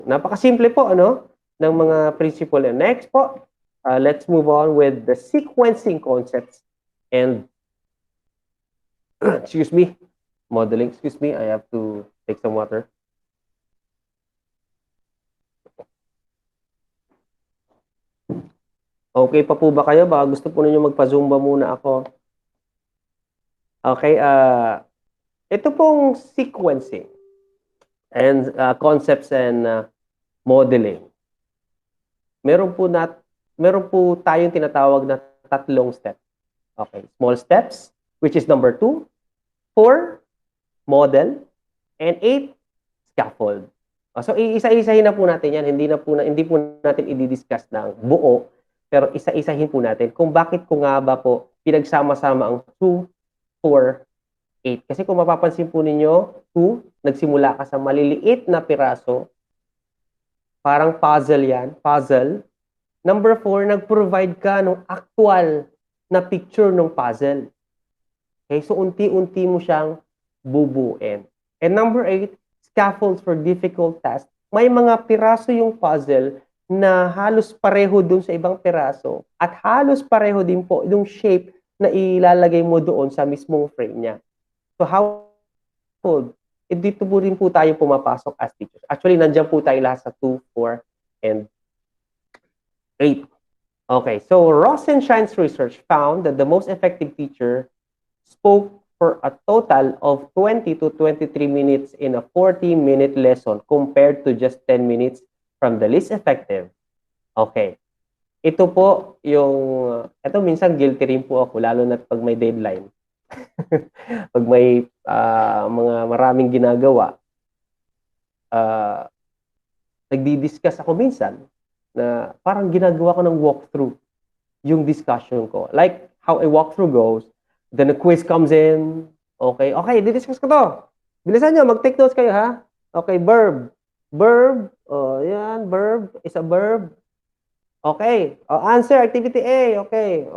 Napakasimple po, ano, ng mga principle. And next po, let's move on with the sequencing concepts and, excuse me, modeling. Excuse me, I have to take some water. Okay pa po ba kayo? Baka gusto po ninyo magpa-Zumba muna ako. Okay, ito pong sequencing and concepts and modeling. Meron po tayong tinatawag na tatlong steps. Okay, small steps, which is number 2, 4, model, and 8, scaffold. So iisa-isahin na po natin 'yan. Hindi po natin i-discuss ng buo, pero isa-isahin po natin kung bakit ko nga ba po pinagsama-sama ang 2, 4, 8. Kasi kung mapapansin po ninyo, 2, nagsimula ka sa maliliit na piraso, parang puzzle 'yan, puzzle. Number 4, nag-provide ka ng actual na picture ng puzzle. Okay, so unti-unti mo siyang bubuin. And number 8, scaffolds for difficult tasks. May mga piraso yung puzzle na halos pareho dun sa ibang piraso at halos pareho din po yung shape na ilalagay mo doon sa mismong frame niya. So how dito po rin po tayo pumapasok as teachers. Actually, nandiyan po tayo lahat sa 2, 4, and 8. Okay, so Rosenshine's research found that the most effective teacher spoke for a total of 20 to 23 minutes in a 40-minute lesson compared to just 10 minutes from the least effective. Okay. Ito po ito minsan guilty rin po ako, lalo na pag may deadline. Pag may mga maraming ginagawa, nagdi-discuss ako minsan na parang ginagawa ko ng walkthrough yung discussion ko. Like how a walkthrough goes, then a quiz comes in. Okay, di-discuss ko to. Bilisan nyo, mag-take notes kayo, ha? Okay, verb. Verb, yan, verb is a verb. Okay, answer, activity A. Okay,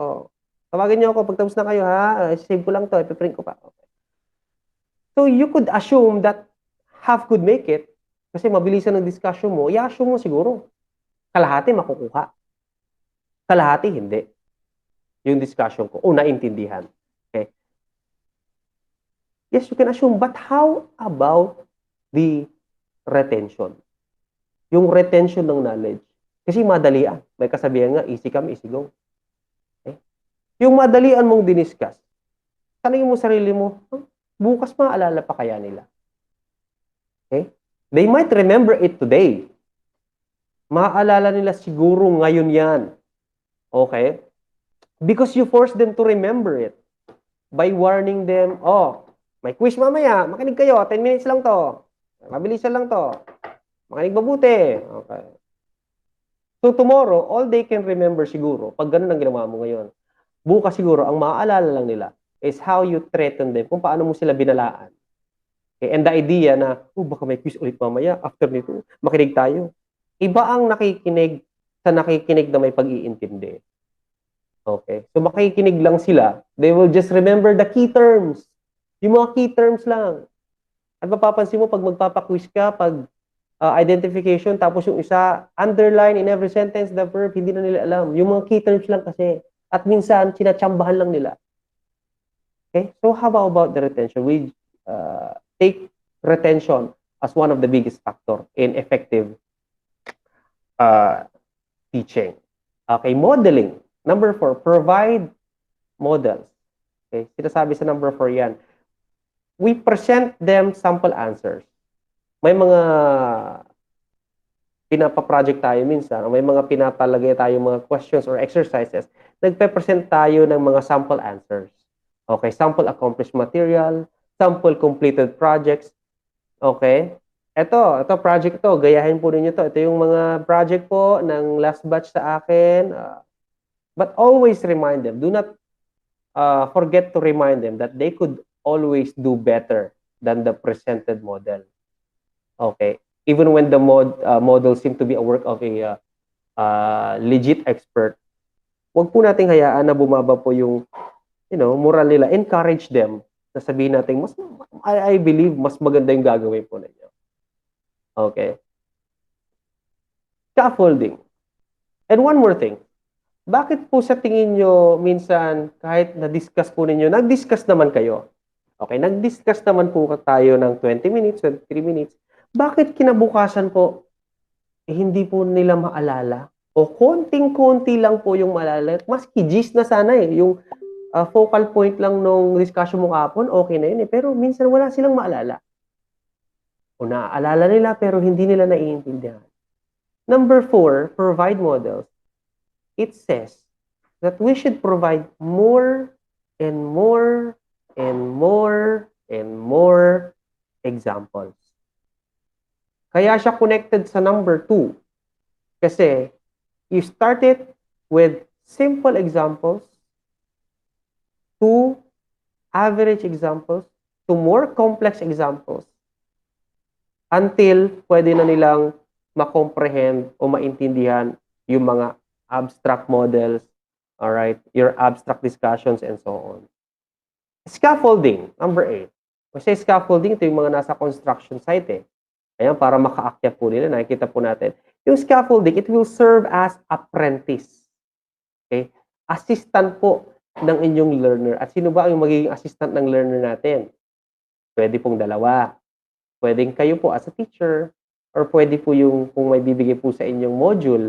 tawagin nyo ako, pagtapos na kayo, ha? Save ko lang to, ipiprint ko pa. Okay. So you could assume that half could make it, kasi mabilisan ng discussion mo, i-assume mo siguro, kalahati makukuha. Kalahati hindi. Yung discussion ko, naintindihan. Okay. Yes, you can assume, but how about the retention? Yung retention ng knowledge. Kasi madalian. May kasabihan nga, easy come, easy go. Okay. Yung madalian mong diniscuss, tanongin mo sarili mo, bukas maalala pa kaya nila? Okay? They might remember it today. Maaalala nila siguro ngayon yan. Okay? Because you force them to remember it by warning them, may quiz mamaya, makinig kayo, 10 minutes lang to. Mabilisan lang to. Makinig mabuti. Okay. So tomorrow, all they can remember siguro, pag ganun ang ginawa mo ngayon, bukas siguro, ang maaalala lang nila is how you threaten them, kung paano mo sila binalaan. Okay? And the idea na, baka may quiz ulit mamaya, after nito, makinig tayo. Iba ang nakikinig sa nakikinig na may pag-iintindi. Okay? So makikinig lang sila, they will just remember the key terms. Yung mga key terms lang. At mapapansin mo, pag magpapaquiz ka, pag identification, tapos yung isa, underline in every sentence, the verb, hindi na nila alam. Yung mga key terms lang kasi. At minsan, sinatsambahan lang nila. Okay? So how about the retention? We take retention as one of the biggest factor in effective teaching. Okay, modeling. Number 4, provide models. Okay, sinasabi sa number 4 yan. We present them sample answers. May mga pinapa-project tayo minsan, may mga pinapalagay tayo mga questions or exercises, nagpe-present tayo ng mga sample answers. Okay, sample accomplished material, sample completed projects. Okay? Ito project to, gayahin po ninyo to. Ito yung mga project po ng last batch sa akin. But always remind them, do not forget to remind them that they could always do better than the presented model. Okay? Even when the model seem to be a work of a legit expert, wag po nating hayaan na bumaba po yung moral nila. Encourage them. Sasabihin natin, I believe mas maganda yung gagawin po ninyo. Okay? Scaffolding. And one more thing, bakit po sa tingin nyo minsan kahit na-discuss po ninyo, nag-discuss naman kayo. Okay, nag-discuss naman po tayo ng 20 minutes, 23 minutes. Bakit kinabukasan po, hindi po nila maalala? O konting-konti lang po yung maalala. Maski gist na sana eh. Yung focal point lang nung discussion mo kapon, okay na yun eh. Pero minsan wala silang maalala. O naaalala nila pero hindi nila naiintindihan. Number 4, provide models. It says that we should provide more and more and more and more examples. Kaya siya connected sa number 2. Kasi you started with simple examples to average examples to more complex examples until pwede na nilang ma-comprehend o maintindihan yung mga abstract models, all right, your abstract discussions and so on. Scaffolding, number 8. Kasi scaffolding, ito yung mga nasa construction site eh. Ayan, para makaakyat po nila, nakikita po natin. Yung scaffolding, it will serve as apprentice. Okay? Assistant po ng inyong learner. At sino ba ang magiging assistant ng learner natin? Pwede pong dalawa. Pwedeng kayo po as a teacher, or pwede po yung kung may bibigay po sa inyong module,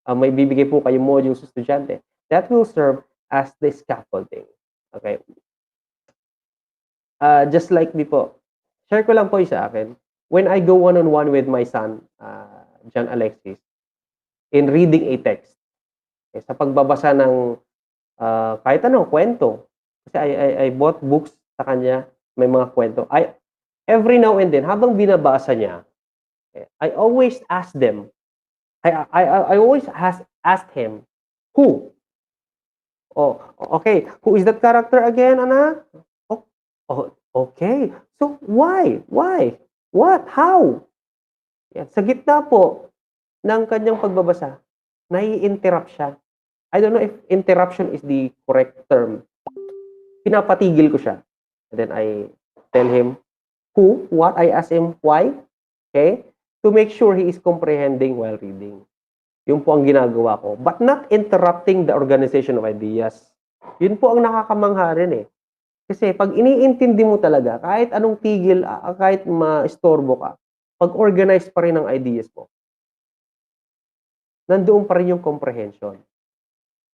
may bibigay po kayong module sa estudyante. That will serve as the scaffolding. Okay? Just like me po, share ko lang po isa akin. When I go one-on-one with my son, John Alexis, in reading a text, sa pagbabasa ng kahit ano, kwento. Kasi I bought books sa kanya, may mga kwento. Every now and then, habang binabasa niya, I always ask them, I always ask him, who? Oh, okay. Who is that character again, anak? Oh, okay. So, why? Why? What? How? Yan. Sa gitna po ng kanyang pagbabasa, nai-interrupt siya. I don't know if interruption is the correct term. Pinapatigil ko siya. And then I tell him who, what, I ask him why. Okay? To make sure he is comprehending while reading. Yun po ang ginagawa ko. But not interrupting the organization of ideas. Yun po ang nakakamangha rin eh. Kasi pag iniintindi mo talaga, kahit anong tigil, kahit ma-istorbo ka, pag-organize pa rin ang ideas mo. Nandoon pa rin yung comprehension.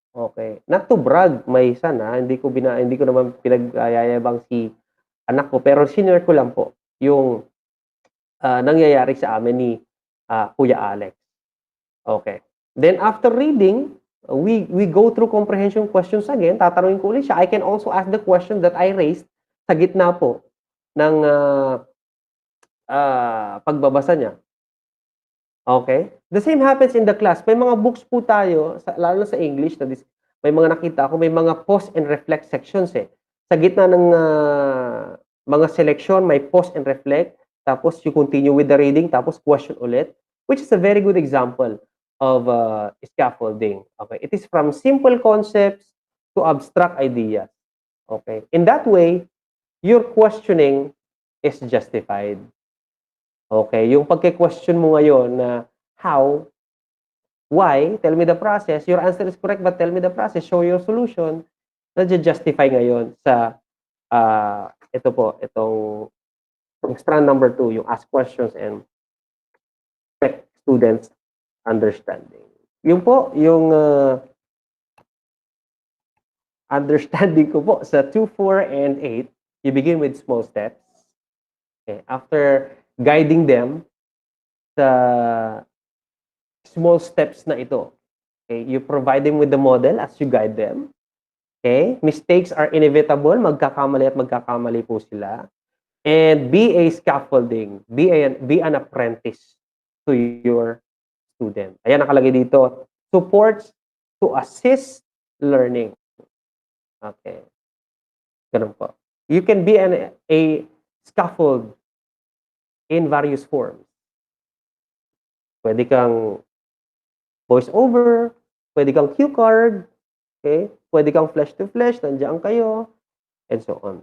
Okay. Not to brag, may son hindi ko naman pinag-ayayabang si anak ko, pero senior ko lang po yung nangyayari sa amin ni Kuya Alex. Okay. Then after reading, we go through comprehension questions again. Tatanungin ko ulit siya. I can also ask the question that I raised sa gitna po ng pagbabasa niya. Okay? The same happens in the class. May mga books po tayo, lalo sa English, may mga nakita ako, may mga pause and reflect sections eh. Sa gitna ng mga selection, may pause and reflect, tapos you continue with the reading, tapos question ulit, which is a very good example of scaffolding. Okay? It is from simple concepts to abstract ideas. Okay? In that way, your questioning is justified. Okay, yung pagke-question mo ngayon na how, why, tell me the process, your answer is correct but tell me the process, show your solution, na-justify ngayon sa ito po, itong strand number 2, yung ask questions and check students' understanding. Yun po, yung understanding ko po sa 2, 4, and 8, you begin with small steps. Okay, after guiding them sa small steps na ito. Okay? You provide them with the model as you guide them. Okay? Mistakes are inevitable. Magkakamali at magkakamali po sila. And be a scaffolding. Be an apprentice to your student. Ayan, nakalagay dito. Supports to assist learning. Okay. Ganun po. You can be a scaffold in various forms. Pwede kang voice over, pwede kang cue card, okay? Pwede kang flash to flash, nandiyan kayo, and so on.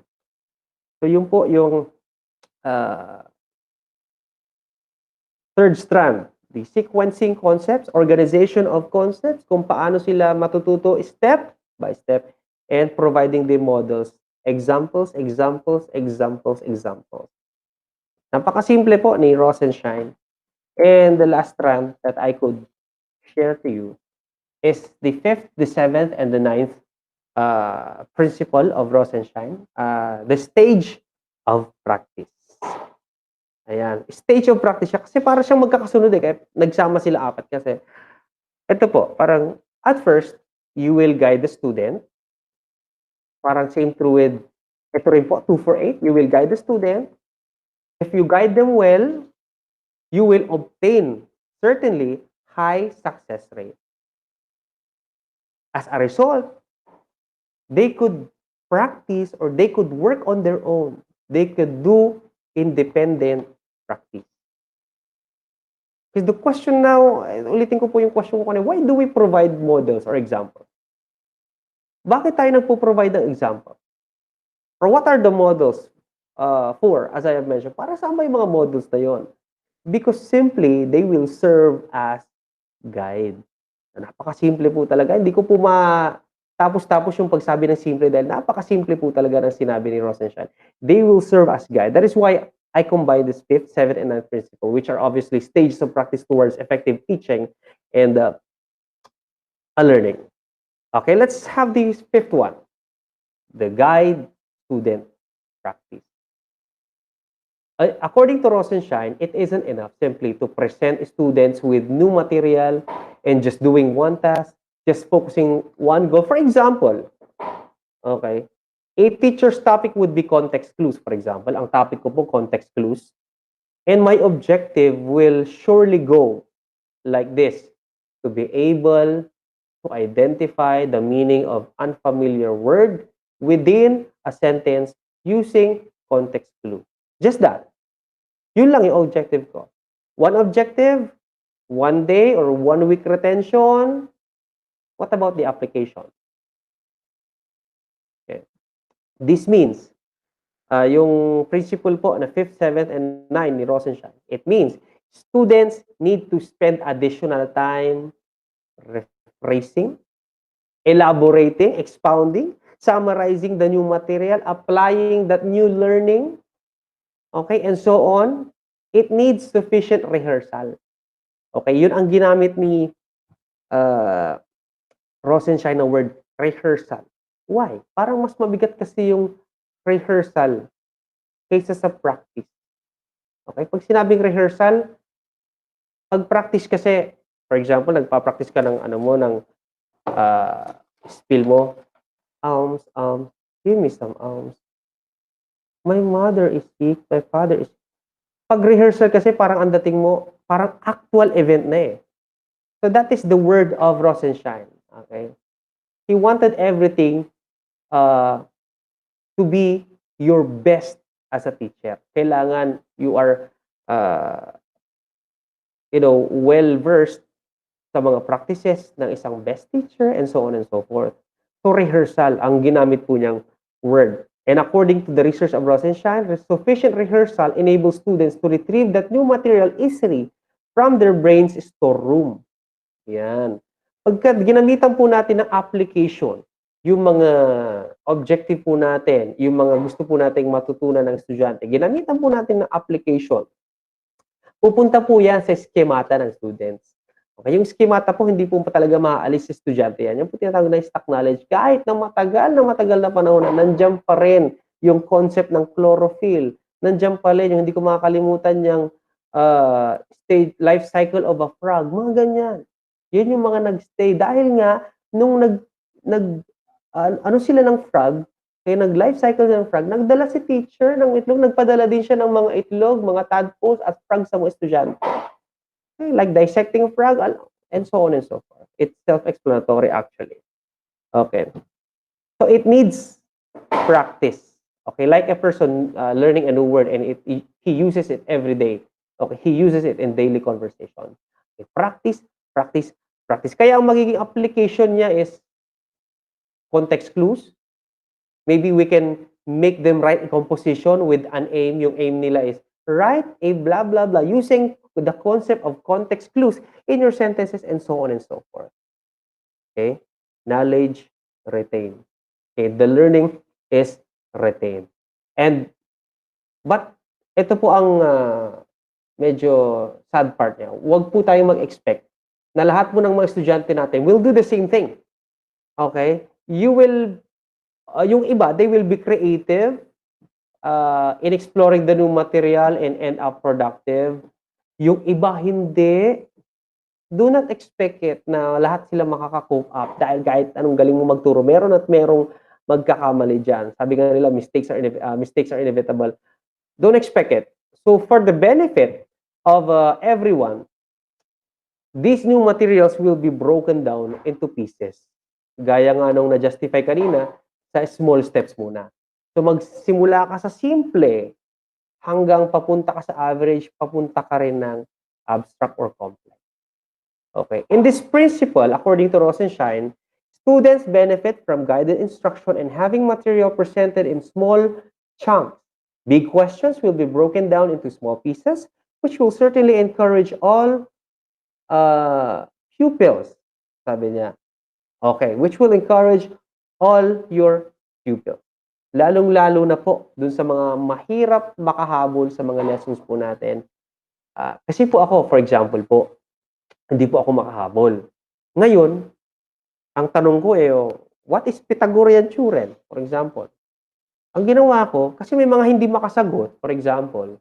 So yun po yung third strand, the sequencing concepts, organization of concepts, kung paano sila matututo step by step, and providing the models. Examples, examples, examples, examples. Napakasimple po ni Rosenshine. And the last rant that I could share to you is the fifth, the seventh, and the ninth principle of Rosenshine, the stage of practice. Ayan, stage of practice siya kasi para siyang magkakasunod eh, kaya nagsama sila apat kasi. Ito po, parang at first, you will guide the student. Parang same true with, ito rin po, 248, you will guide the student. If you guide them well, you will obtain, certainly, high success rate. As a result, they could practice or they could work on their own. They could do independent practice. Because the question now, ulitin ko po yung question ko kanina, why do we provide models or examples? Bakit tayo nagpo-provide ng example? Or what are the models for, as I have mentioned? Para saan ba yung mga models na yon? Because simply, they will serve as guide. Napakasimple po talaga. Hindi ko po tapos yung pagsabi ng simple dahil napakasimple po talaga ng sinabi ni Rosenshine. They will serve as guide. That is why I combine this fifth, seventh, and ninth principle, which are obviously stages of practice towards effective teaching and learning. Okay, let's have the fifth one. The guide student practice. According to Rosenshine, it isn't enough simply to present students with new material and just doing one task, just focusing one goal. For example, okay, a teacher's topic would be context clues, for example. Ang topic ko po, context clues. And my objective will surely go like this, to be able to identify the meaning of unfamiliar word within a sentence using context clue. Just that. Yun lang yung objective ko. One objective, 1 day or 1 week retention. What about the application? Okay. This means, yung principle po na 5th, 7th, and 9 ni Rosenshine, it means students need to spend additional time rephrasing, elaborating, expounding, summarizing the new material, applying that new learning, okay, and so on. It needs sufficient rehearsal. Okay, yun ang ginamit ni Rosenshine na word, rehearsal. Why? Parang mas mabigat kasi yung rehearsal kaysa sa practice. Okay, pag sinabing rehearsal, pag practice kasi, for example, nagpa-practice ka ng ano mo, ng spill mo, give me some alms. My mother is sick, my father is sick. Pag rehearsal kasi, parang ang dating mo, parang actual event na eh. So that is the word of Rosenshine. Okay? He wanted everything to be your best as a teacher. Kailangan you are well-versed sa mga practices ng isang best teacher and so on and so forth. So rehearsal ang ginamit po niyang word. And according to the research of Rosenshine, sufficient rehearsal enables students to retrieve that new material easily from their brain's storeroom. Yan. Pagka ginamitan po natin ng application, yung mga objective po natin, yung mga gusto po nating matutunan ng estudyante, ginamitan po natin ng application, pupunta po yan sa schemata ng students. Okay, yung schemata po, hindi po talaga maaalis sa estudyante yan. Yung po tinatawag na stock knowledge. Kahit na matagal na panahon na, nandiyan pa rin yung concept ng chlorophyll. Nandiyan pa rin yung hindi ko makakalimutan yung life cycle of a frog. Mga ganyan. Yun yung mga nagstay. Dahil nga, nung ano sila ng frog, kaya nag-life cycle ng frog, nagdala si teacher ng itlog, nagpadala din siya ng mga itlog, mga tadpoles at frog sa mga estudyante. Okay, like dissecting frog, and so on and so forth. It's self-explanatory actually. Okay. So it needs practice. Okay, like a person learning a new word and he uses it every day. Okay, he uses it in daily conversation. Okay, practice, practice, practice. Kaya ang magiging application niya is context clues. Maybe we can make them write a composition with an aim. Yung aim nila is write a blah, blah, blah using the concept of context clues in your sentences, and so on and so forth. Okay? Knowledge, retain. Okay? The learning is retained. And, but, ito po ang medyo sad part niya. Huwag po tayong mag-expect na lahat po ng mga estudyante natin will do the same thing. Okay? You will, yung iba, they will be creative in exploring the new material and end up productive. Yung iba, hindi. Do not expect it na lahat sila makaka-cope up dahil kahit anong galing mo magturo, meron at merong magkakamali dyan. Sabi nga nila, mistakes are inevitable. Don't expect it. So for the benefit of everyone, these new materials will be broken down into pieces. Gaya nga nung na-justify kanina, sa small steps muna. So magsimula ka sa simple hanggang papunta ka sa average, papunta ka rin ng abstract or complex. Okay. In this principle, according to Rosenshine, students benefit from guided instruction and having material presented in small chunks. Big questions will be broken down into small pieces, which will certainly encourage all pupils, sabi niya. Okay, which will encourage all your pupils. Lalong-lalo na po dun sa mga mahirap makahabol sa mga lessons po natin. Kasi po ako, for example po, hindi po ako makahabol. Ngayon, ang tanong ko what is Pythagorean theorem, for example? Ang ginawa ko, kasi may mga hindi makasagot, for example,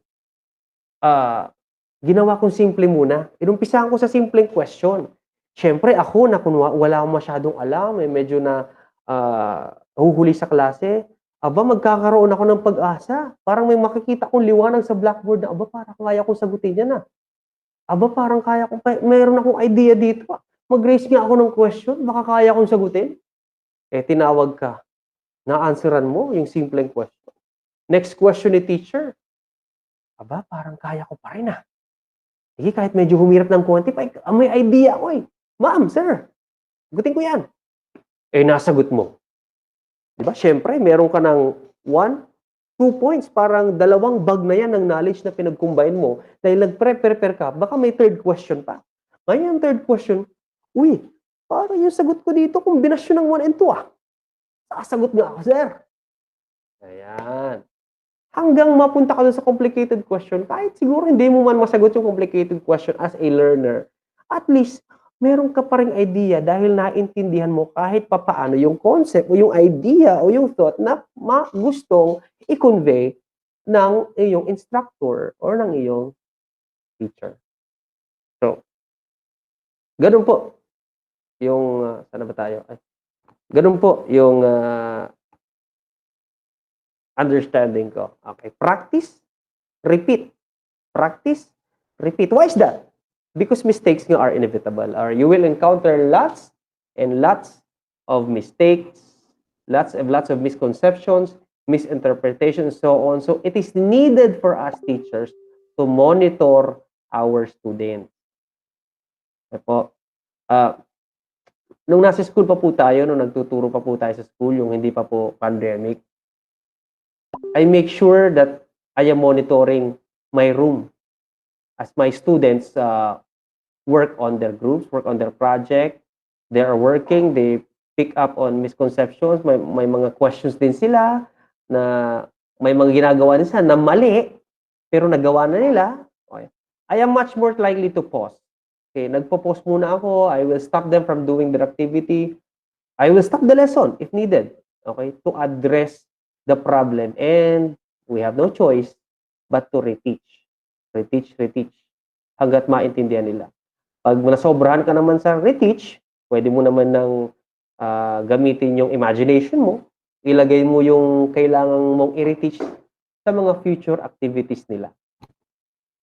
ginawa kong simple muna. Inumpisahan ko sa simpleng question. Siyempre, ako na wala akong masyadong alam, medyo na huhuli sa klase, magkakaroon ako ng pag-asa. Parang may makikita kong liwanag sa blackboard na, parang kaya kong sagutin yan na. Parang kaya kong, mayroon akong idea dito. Mag-raise nga ako ng question, baka kaya kong sagutin. Tinawag ka. Na-answeran mo yung simpleng question. Next question ni teacher. Parang kaya ko pa rin Sige, kahit medyo humirap ng konti, may idea ako Ma'am, sir, sagutin ko yan. Nasagot mo. Diba? Siyempre, meron ka ng 1, 2 points, parang dalawang bag na yan ng knowledge na pinag-combine mo. Dahil nag-prepare ka, baka may third question pa. Ngayon, third question, parang yung sagot ko dito, kombinasyon ng 1 and 2 Sasagot nga ako, sir. Ayan. Hanggang mapunta ka sa complicated question, kahit siguro hindi mo man masagot yung complicated question as a learner, at least, meron ka pa ring idea dahil naintindihan mo kahit papaano yung concept o yung idea o yung thought na gustong i-convey ng iyong instructor or ng iyong teacher. So, ganun po yung, saan ba tayo? Ganun po yung understanding ko. Okay. Practice, repeat. Practice, repeat. Why is that? Because mistakes are inevitable. Or you will encounter lots and lots of mistakes, lots of misconceptions, misinterpretations, so on. So it is needed for us teachers to monitor our students. Po. Nung nasa school pa po tayo, nung nagtuturo pa po tayo sa school, yung hindi pa po pandemic, I make sure that I am monitoring my room as my students work on their groups, work on their project. They are working, they pick up on misconceptions, may mga questions din sila na may mga ginagawa din sila na mali, pero nagawa na nila. Okay. I am much more likely to pause. Okay, nagpo-pause muna ako. I will stop them from doing their activity. I will stop the lesson if needed. Okay, to address the problem. And we have no choice but to reteach. Reteach. Hanggat maintindihan nila. Pag nasobrahan ka naman sa reteach, pwede mo naman ng gamitin yung imagination mo, ilagay mo yung kailangan mong i-reteach sa mga future activities nila.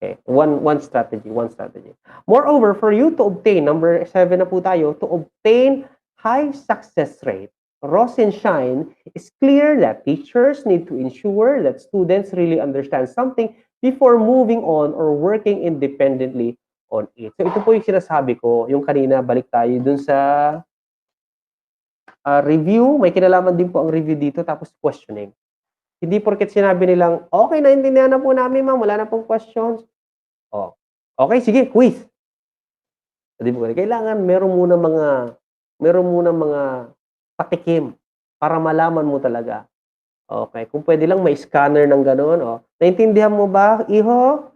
Okay, one strategy. Moreover, for you to obtain, number 7 na po tayo, to obtain high success rate, Rosenshine is clear that teachers need to ensure that students really understand something before moving on or working independently on it. So ito po yung sinasabi ko, yung kanina, balik tayo dun sa review. May kinalaman din po ang review dito, tapos questioning. Hindi porket sinabi nilang, okay, naintindihan na po namin, ma'am, wala na pong questions. Okay, sige, quiz. Di ba, kailangan meron muna mga patikim para malaman mo talaga. Okay, kung puwede lang may scanner ng gano'n, oh, "Naintindihan mo ba, iho?"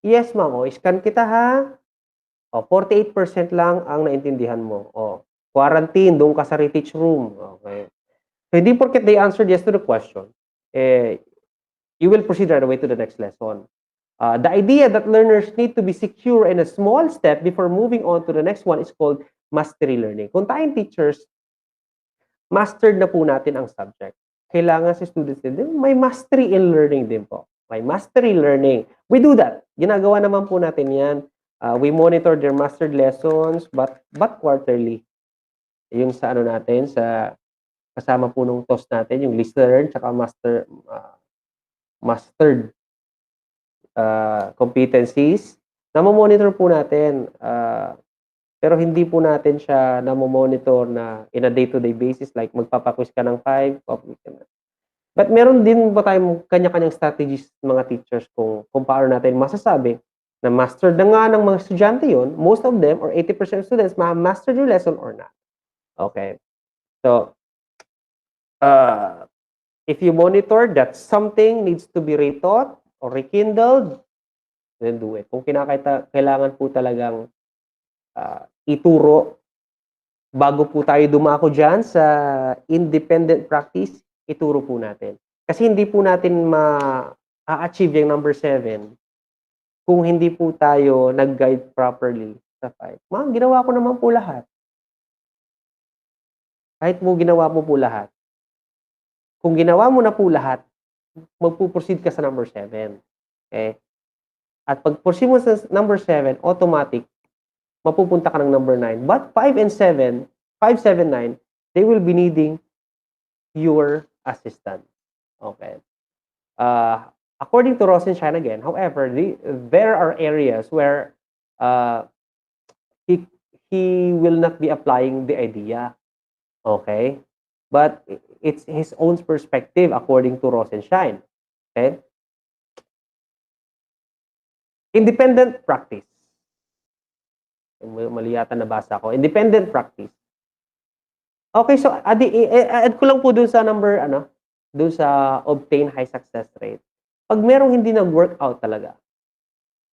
"Yes, ma'am." "Oh, scan kita, ha." Oh, 48% lang ang naintindihan mo. Oh, quarantine, doon ka sa re-teach room, okey. So, hindi porket they answered yes to the question, eh, you will proceed right away to the next lesson. The idea that learners need to be secure in a small step before moving on to the next one is called mastery learning. Kung tayong teachers, mastered na po natin ang subject. Kailangan sa students din may mastery in learning din po. May mastery learning. We do that. Ginagawa naman po natin 'yan. We monitor their mastered lessons but quarterly. Yung sa ano natin, sa kasama po nung TOS natin, yung list learn tsaka mastered competencies, namo-monitor po natin, pero hindi po natin siya namo-monitor na in a day-to-day basis like magpapa-quiz ka ng 5, pa-quiz ka na. But meron din po tayong kanya-kanyang strategies mga teachers kung paano natin masasabi na mastered na nga ng mga estudyante yun, most of them or 80% of students ma-mastered yung lesson or not. Okay. So, uh, if you monitor that something needs to be retaught or rekindled, then do it. Kung kailangan po talagang ituro bago po tayo dumako diyan sa independent practice, ituro po natin. Kasi hindi po natin ma-a-achieve yung number 7 kung hindi po tayo nag-guide properly sa 5. Ma'am, ginawa ko naman po lahat. Kahit mo ginawa mo po lahat, kung ginawa mo na po lahat, magpo-proceed ka sa number 7. Okay? At pag proceed mo sa number 7, automatic, mapupunta ka ng number 9. But 5 and 7, 5, 7, 9, they will be needing your assistance. Okay. According to Rosenshine again, however, there are areas where uh, he, he will not be applying the idea. Okay. But it's his own perspective according to Rosenshine. Okay. Independent practice. Mali yata nabasa ko. Independent practice. Okay, so add ko lang po dun sa number dun sa obtain high success rate. Pag merong hindi nag-workout talaga,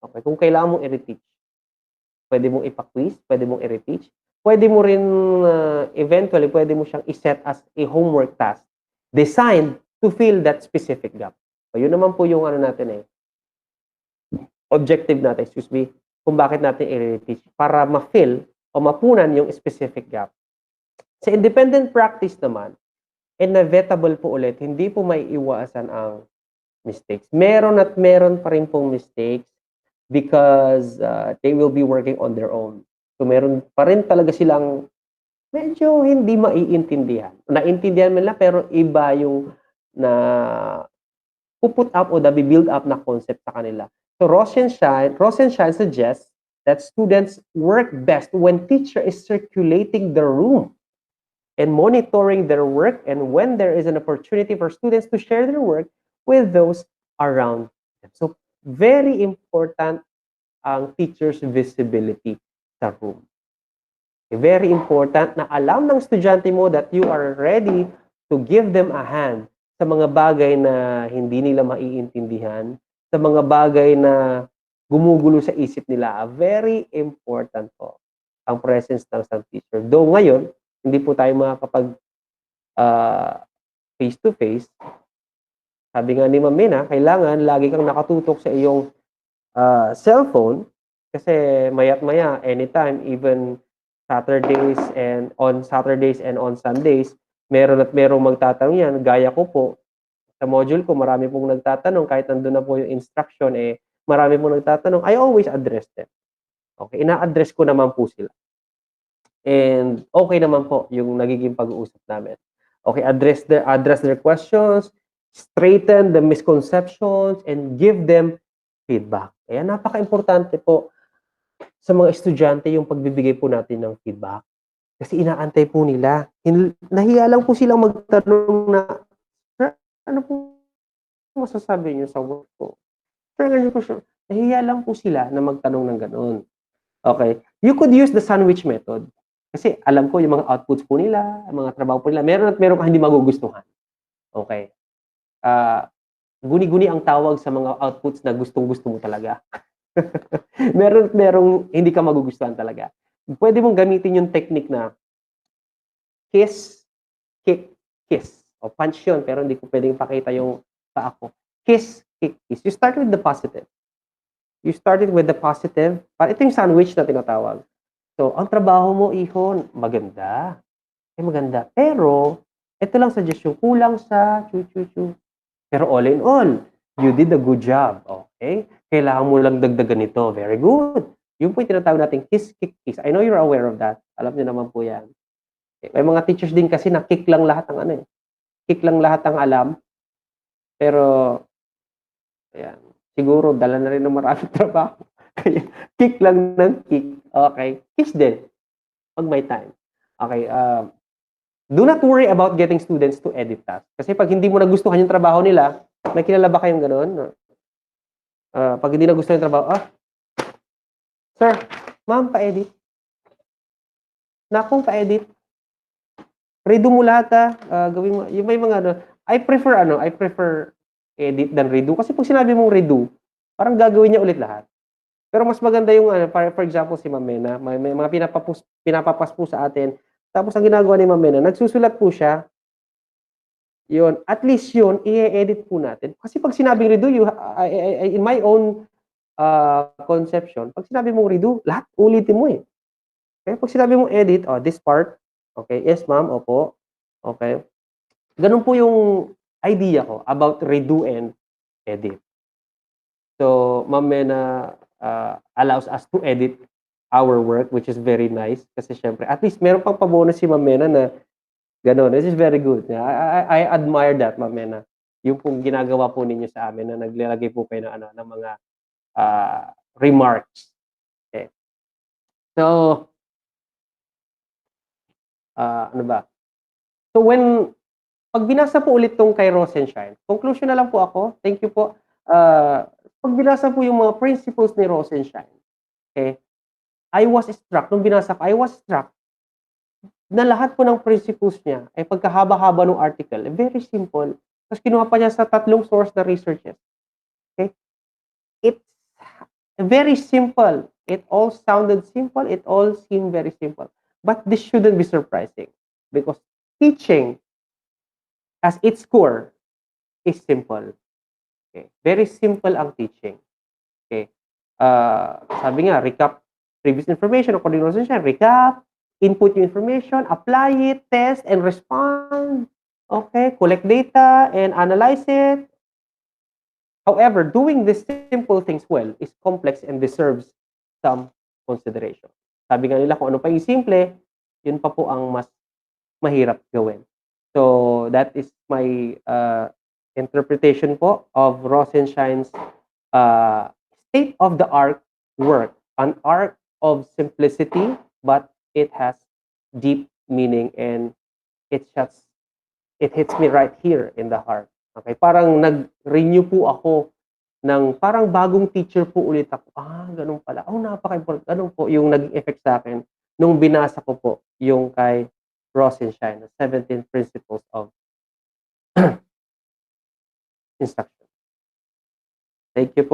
okay, kung kailangan mong i-reteach, pwede mong ipa-quiz, pwede mong i-reteach, pwede mo rin eventually pwede mo siyang i-set as a homework task designed to fill that specific gap. So, yun naman po yung natin objective natin, excuse me, kung bakit natin i-reteach para ma-fill o mapunan yung specific gap. Sa independent practice naman, inevitable po ulit, hindi po may iwasan ang mistakes. Meron at meron pa rin pong mistakes because they will be working on their own. So meron pa rin talaga silang medyo hindi maiintindihan. Naintindihan nila pero iba yung na put up o build up na concept sa kanila. So Rosenshine suggests that students work best when teacher is circulating the room and monitoring their work, and when there is an opportunity for students to share their work with those around them. So, very important ang teacher's visibility sa room. Very important na alam ng estudyante mo that you are ready to give them a hand sa mga bagay na hindi nila maiintindihan, sa mga bagay na gumugulo sa isip nila. Very important po ang presence ng isang teacher. Though ngayon, hindi po tayo makakapag face to face. Sabi nga ni Ma'am Mina, kailangan lagi kang nakatutok sa iyong cellphone kasi maya't maya anytime, even Saturdays and on Sundays, meron at merong magtatanong yan. Gaya ko po, sa module ko, marami pong nagtatanong, kahit nandun na po yung instruction, marami pong nagtatanong, I always address them. Okay, ina-address ko naman po sila. And okay naman po yung nagiging pag-uusap namin. Okay, address their questions, straighten the misconceptions, and give them feedback. Kaya napaka-importante po sa mga estudyante yung pagbibigay po natin ng feedback. Kasi inaantay po nila. Nahiya lang po silang magtanong na, "Sir, ano po masasabi niyo sa work ko? Sir, ganyan po siya." nahihiya lang po sila na magtanong ng gano'n. Okay. You could use the sandwich method. Kasi alam ko yung mga outputs po nila, ang mga trabaho po nila, meron at meron kang hindi magugustuhan. Okay. Ah, guni-guni ang tawag sa mga outputs na gustong-gusto mo talaga. Meron at merong hindi ka magugustuhan talaga. Puwede mong gamitin yung technique na kiss, kick, kiss. O punch yun, pero hindi ko puwedeng ipakita yung paa ko. Kiss, kick, kiss. You start with the positive. You started with the positive. Ito yung sandwich na tinatawag. So, ang trabaho mo, ihon, maganda. Maganda. Pero, ito lang suggestion, kulang sa chu, chu, chu. Pero all in all, you did a good job. Okay? Kailangan mo lang dagdagan ito. Very good. Yung po yung tinatawag natin kiss, kick, kiss. I know you're aware of that. Alam niyo naman po yan. May mga teachers din kasi na kick lang lahat ng ano eh. Kick lang lahat ng alam. Pero, ayan. Siguro, dala na rin ng maraming trabaho. Kaya, kick lang ng kick. Okay? Kiss din. Pag may time. Okay. Do not worry about getting students to edit tasks. Kasi pag hindi mo nagustuhan yung trabaho nila, may kilala ba kayong gano'n? Pag hindi nagustuhan yung trabaho, sir, ma'am, pa-edit. Nakong pa-edit. Redo mo lahat gawin mo. Yung may mga I prefer edit than redo. Kasi pag sinabi mong redo, parang gagawin niya ulit lahat. Pero mas maganda yung for example si Ma'am Mena, may mga pinapapas po sa atin. Tapos ang ginagawa ni Ma'am Mena, nagsusulat po siya. Yun, at least yun, i-edit po natin. Kasi pag sinabing redo, in my own conception, pag sinabi mong redo, lahat ulitin mo eh. Okay? Pag sinabi mong edit, this part, okay, yes ma'am, opo, okay. Ganun po yung idea ko about redo and edit. So, Ma'am Mena allows us to edit our work, which is very nice. Kasi syempre, at least meron pang pabonus si Ma'am Mena na gano'n. This is very good. I admire that, Ma'am Mena. Yung pong ginagawa po ninyo sa amin na naglalagay po kayo ng ng mga remarks. Okay. So, ano ba? So, pag binasa po ulit tong kay Rosenshine, conclusion na lang po ako. Thank you po. Pag binasa po yung mga principles ni Rosenshine, okay, nung binasa ko, I was struck na lahat po ng principles niya ay pagkahaba-haba ng article, very simple. Tapos kinuha pa niya sa 3 source na researches. Okay? It's very simple. It all sounded simple. It all seemed very simple. But this shouldn't be surprising because teaching as its core is simple. Okay? Very simple ang teaching. Okay? Sabi nga, recap previous information according to Rosenshine, recap, input yung information, apply it, test, and respond. Okay? Collect data and analyze it. However, doing these simple things well is complex and deserves some consideration. Sabi nga nila kung ano pa yung simple, yun pa po ang mas mahirap gawin. So, that is my interpretation po of Rosenshine's state-of-the-art work. An art of simplicity, but it has deep meaning and it hits me right here in the heart. Okay, parang nag-renew po ako ng parang bagong teacher po ulit ako. Ganun pala. Napaka-important. Ganun po yung naging effect sa akin nung binasa ko po yung kay Rosenshine, 17 Principles of Instruction. Thank you po.